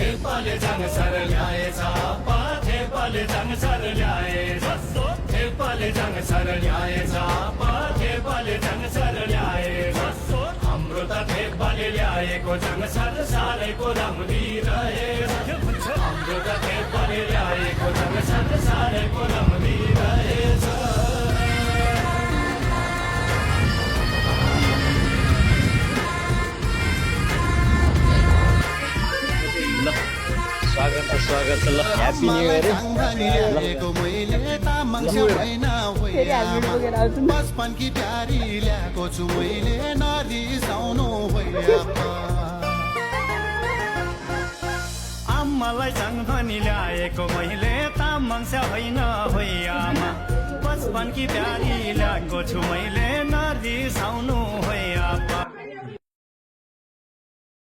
थेपाले जाङ सर ल्याएछ आपा थेपाले जाङ सर ल्याएछ थेपाले जाङ सर ल्याएछ आपा थेपाले जाङ सर ल्याएछ हाम्रो त थेपाले ल्याएको जाङ सर सारैको राम्री रहेछ हाम्रो त थेपाले ल्याएको जाङ सर सारैको राम्री रहेछ स्वागत ल ह्यापी न्यू इयर बचपनकी प्यारी ल्याएको छु मैले नरिसाउनु आमालाई चाङधनी ल्याएको मैले तामाङस्या होइन होइ आमा बचपनकी प्यारी ल्याएको छु मैले नरिसाउनु होइ आपा